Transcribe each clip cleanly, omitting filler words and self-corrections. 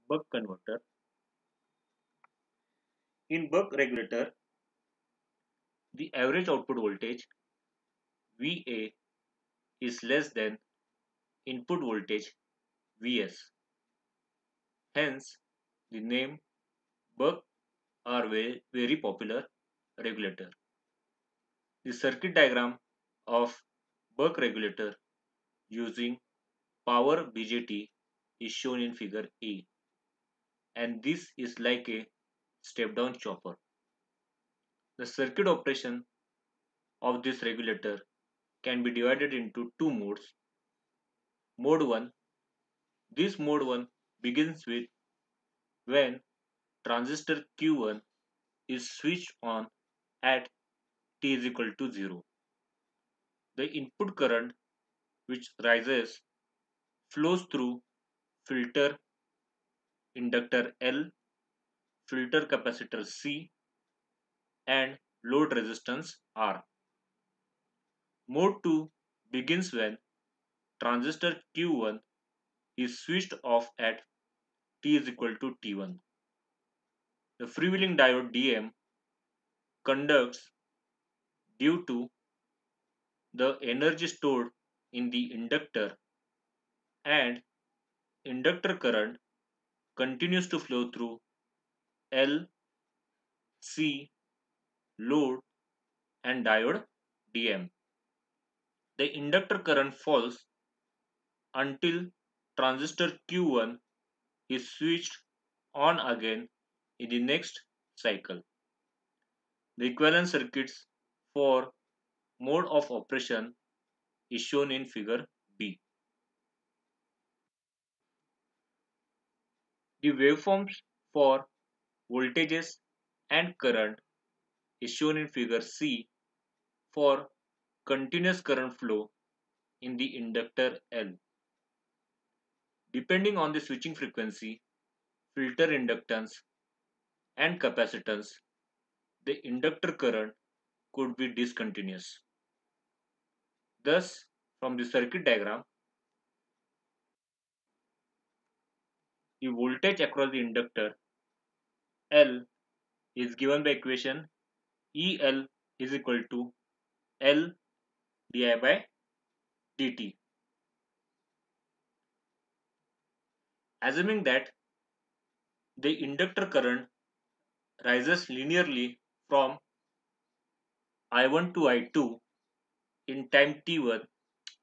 Buck converter. In buck regulator, the average output voltage VA is less than input voltage Vs. Hence, the name buck are very popular regulator. The circuit diagram of buck regulator using power BJT is shown in figure A, and this is like a step down chopper. The circuit operation of this regulator can be divided into two modes. Mode 1. This mode 1 begins with when transistor Q1 is switched on at t is equal to 0. The input current which rises flows through filter inductor L, filter capacitor C, and load resistance R. Mode 2 begins when transistor Q1 is switched off at t is equal to T1. The freewheeling diode DM conducts due to the energy stored in the inductor, and inductor current continues to flow through L, C, load, and diode DM. The inductor current falls until transistor Q1 is switched on again in the next cycle. The equivalent circuits for mode of operation is shown in figure B. The waveforms for voltages and current is shown in figure C for continuous current flow in the inductor L. Depending on the switching frequency, filter inductance, and capacitance, the inductor current could be discontinuous. Thus, from the circuit diagram, the voltage across the inductor L is given by equation EL is equal to L di by dt. Assuming that the inductor current rises linearly from I1 to I2 in time t1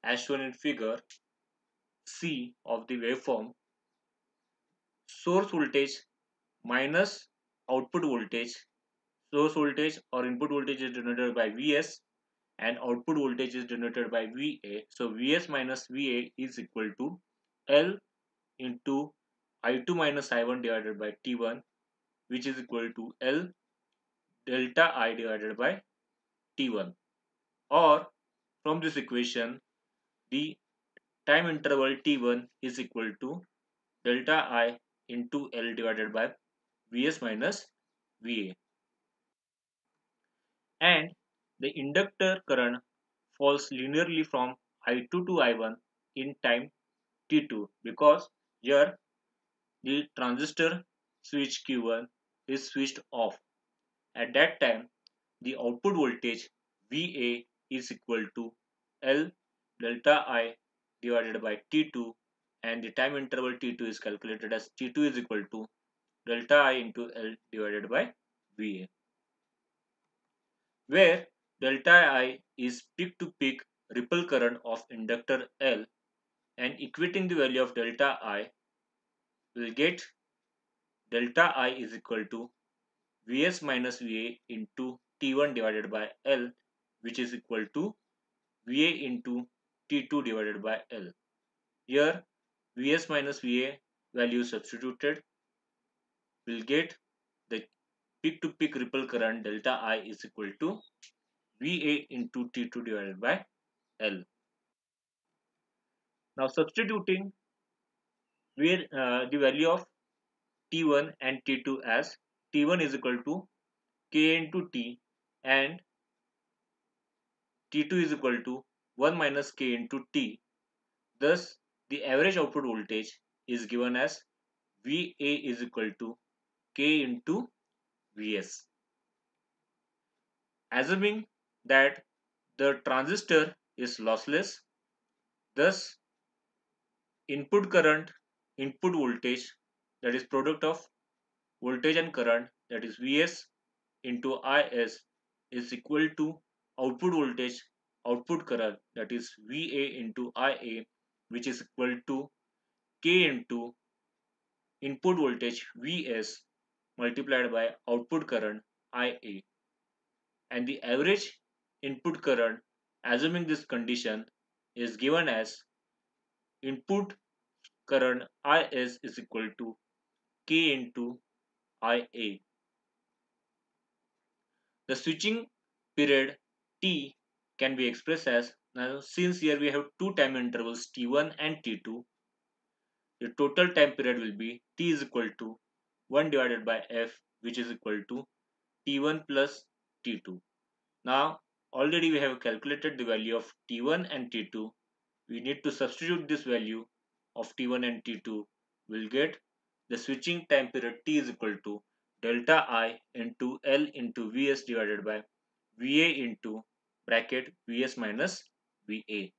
as shown in figure C of the waveform, source voltage minus output voltage. Source voltage or input voltage is denoted by Vs and output voltage is denoted by Va. So Vs minus Va is equal to L into I2 minus I1 divided by T1, which is equal to L delta I divided by T1. Or from this equation, the time interval T1 is equal to delta I into L divided by Vs minus Va. And the inductor current falls linearly from I2 to I1 in time T2 because here the transistor switch Q1 is switched off. At that time, the output voltage VA is equal to L delta I divided by T2, and the time interval T2 is calculated as T2 is equal to delta I into L divided by VA, where delta I is peak to peak ripple current of inductor L, and equating the value of delta I will get delta I is equal to Vs minus Va into T1 divided by L, which is equal to Va into T2 divided by L. Here Vs minus Va value substituted will get the peak to peak ripple current delta I is equal to Va into T2 divided by L. Now substituting where the value of T1 and T2 as T1 is equal to K into T and T2 is equal to 1 minus K into T. Thus, the average output voltage is given as VA is equal to K into Vs. Assuming that the transistor is lossless, thus input current, input voltage, that is product of voltage and current, that is Vs into Is, is equal to output voltage, output current, that is Va into Ia, which is equal to K into input voltage Vs multiplied by output current Ia. And the average input current, assuming this condition, is given as input current is equal to K into Ia. The switching period T can be expressed as, now since here we have two time intervals T1 and T2, the total time period will be T is equal to 1 divided by F, which is equal to T1 plus T2. Now already we have calculated the value of T1 and T2. We need to substitute this value of T1 and T2. We'll get the switching time period T is equal to delta I into L into Vs divided by Va into bracket Vs minus Va,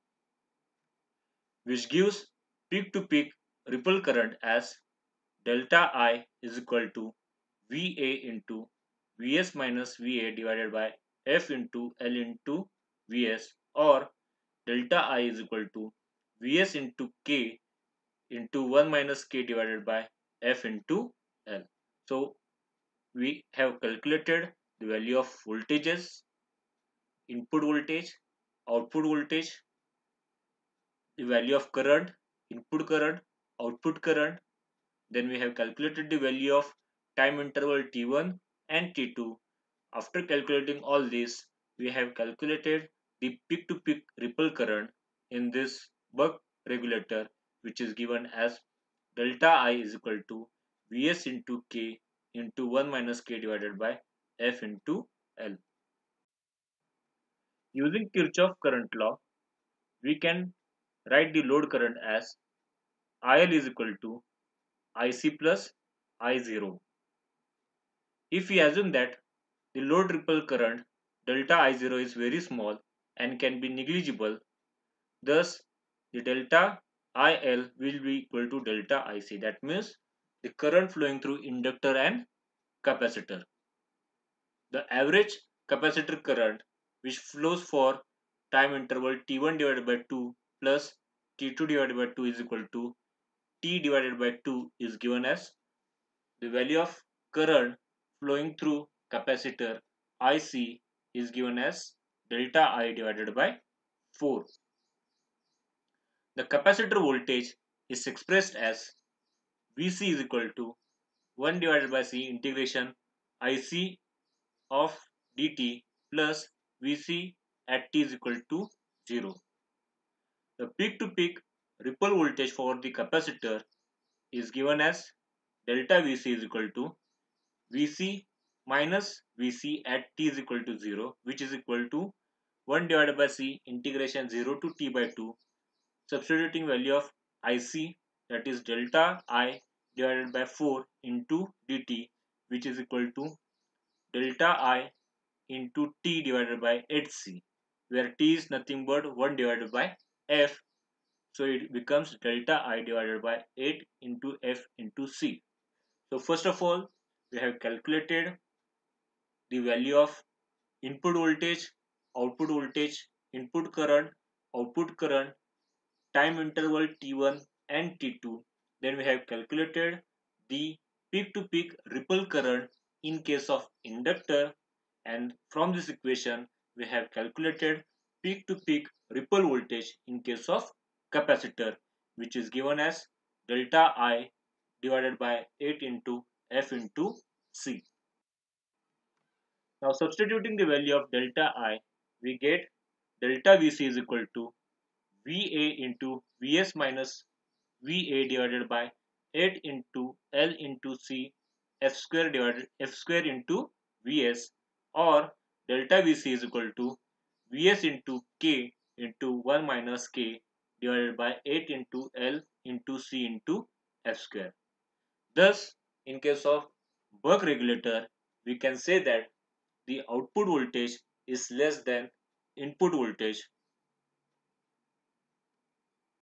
which gives peak to peak ripple current as delta I is equal to Va into Vs minus Va divided by F into L into Vs, or delta I is equal to Vs into K into 1 minus K divided by F into L. So we have calculated the value of voltages, input voltage, output voltage, the value of current, input current, output current. Then we have calculated the value of time interval T1 and T2. After calculating all this, we have calculated the peak to peak ripple current in this buck regulator, which is given as delta I is equal to Vs into K into 1 minus K divided by F into L. Using Kirchhoff current law, we can write the load current as IL is equal to IC plus I0. If we assume that the load ripple current delta I0 is very small and can be negligible, thus the delta IL will be equal to delta IC. That means the current flowing through inductor and capacitor. The average capacitor current which flows for time interval T1 divided by 2 plus T2 divided by 2 is equal to T divided by 2 is given as the value of current flowing through capacitor IC is given as delta I divided by 4. The capacitor voltage is expressed as Vc is equal to 1 divided by C integration IC of dt plus Vc at t is equal to 0. The peak to peak ripple voltage for the capacitor is given as delta Vc is equal to Vc minus Vc at t is equal to 0, which is equal to 1 divided by C integration 0 to t by 2, substituting value of IC, that is delta I divided by 4 into dt, which is equal to delta I into t divided by 8c, where t is nothing but 1 divided by f, so it becomes delta I divided by 8 into f into c. So first of all, we have calculated the value of input voltage, input current, output current, time interval T1 and T2. Then we have calculated the peak to peak ripple current in case of inductor, and from this equation we have calculated peak to peak ripple voltage in case of capacitor, which is given as delta I divided by 8 into F into C. Now substituting the value of delta I, we get delta Vc is equal to Va into Vs minus Va divided by 8 into L into C F square divided F square into Vs, or delta Vc is equal to Vs into K into 1 minus K divided by 8 into L into C into F square. Thus, in case of buck regulator, we can say that the output voltage is less than input voltage